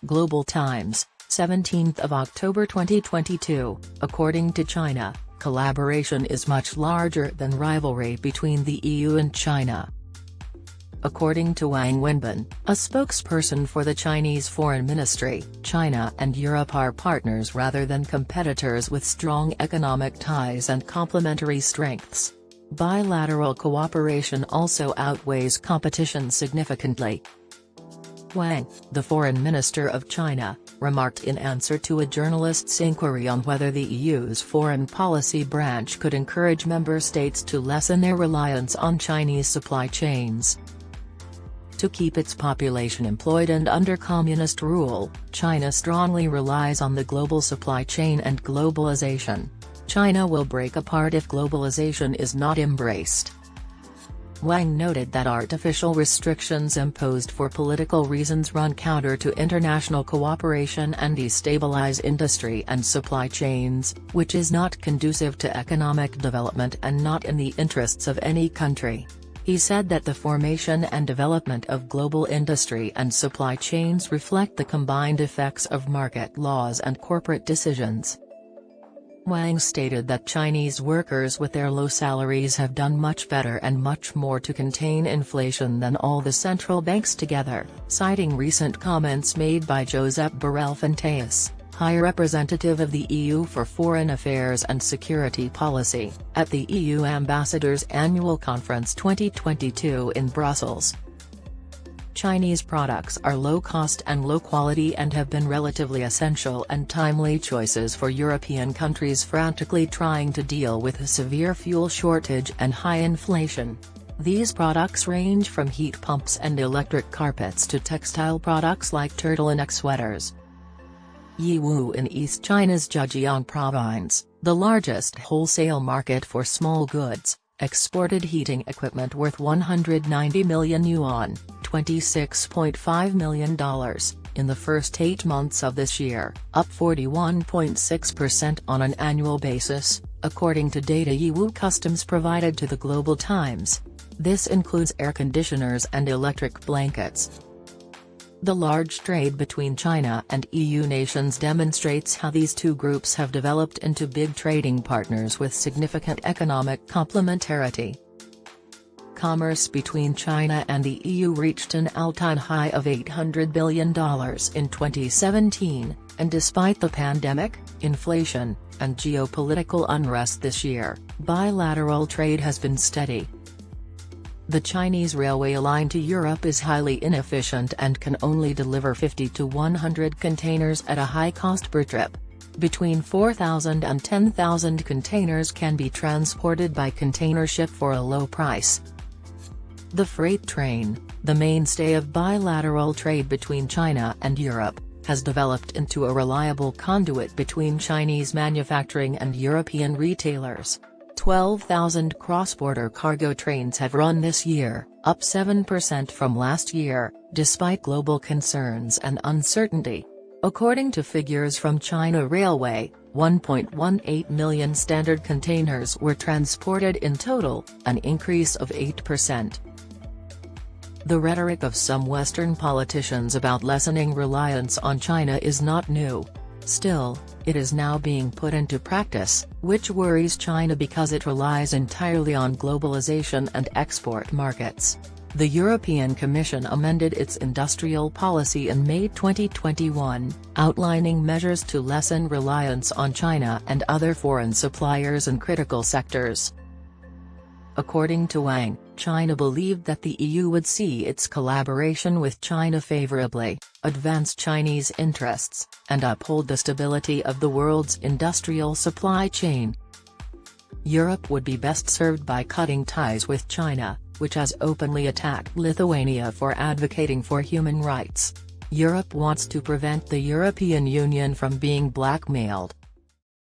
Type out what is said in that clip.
Global Times, 17th of October 2022, according to China, collaboration is much larger than rivalry between the EU and China. According to Wang Wenbin, a spokesperson for the Chinese Foreign Ministry, China and Europe are partners rather than competitors with strong economic ties and complementary strengths. Bilateral cooperation also outweighs competition significantly. Wang, the foreign minister of China, remarked in answer to a journalist's inquiry on whether the EU's foreign policy branch could encourage member states to lessen their reliance on Chinese supply chains. To keep its population employed and under communist rule, China strongly relies on the global supply chain and globalization. China will break apart if globalization is not embraced. Wang noted that artificial restrictions imposed for political reasons run counter to international cooperation and destabilize industry and supply chains, which is not conducive to economic development and not in the interests of any country. He said that the formation and development of global industry and supply chains reflect the combined effects of market laws and corporate decisions. Wang stated that Chinese workers with their low salaries have done much better and much more to contain inflation than all the central banks together, citing recent comments made by Josep Borrell Fontelles, High Representative of the EU for Foreign Affairs and Security Policy, at the EU Ambassadors' Annual Conference 2022 in Brussels. Chinese products are low-cost and low-quality and have been relatively essential and timely choices for European countries frantically trying to deal with a severe fuel shortage and high inflation. These products range from heat pumps and electric carpets to textile products like turtleneck sweaters. Yiwu in East China's Zhejiang province, the largest wholesale market for small goods, exported heating equipment worth 190 million yuan, $26.5 million, in the first 8 months of this year, up 41.6% on an annual basis, according to data Yiwu Customs provided to the Global Times. This includes air conditioners and electric blankets. The large trade between China and EU nations demonstrates how these two groups have developed into big trading partners with significant economic complementarity. Commerce between China and the EU reached an all-time high of $800 billion in 2017, and despite the pandemic, inflation, and geopolitical unrest this year, bilateral trade has been steady. The Chinese railway line to Europe is highly inefficient and can only deliver 50 to 100 containers at a high cost per trip. Between 4,000 and 10,000 containers can be transported by container ship for a low price. The freight train, the mainstay of bilateral trade between China and Europe, has developed into a reliable conduit between Chinese manufacturing and European retailers. 12,000 cross-border cargo trains have run this year, up 7% from last year, despite global concerns and uncertainty. According to figures from China Railway, 1.18 million standard containers were transported in total, an increase of 8%. The rhetoric of some Western politicians about lessening reliance on China is not new. Still, it is now being put into practice, which worries China because it relies entirely on globalization and export markets. The European Commission amended its industrial policy in May 2021, outlining measures to lessen reliance on China and other foreign suppliers in critical sectors. According to Wang, China believed that the EU would see its collaboration with China favorably, advance Chinese interests, and uphold the stability of the world's industrial supply chain. Europe would be best served by cutting ties with China, which has openly attacked Lithuania for advocating for human rights. Europe wants to prevent the European Union from being blackmailed.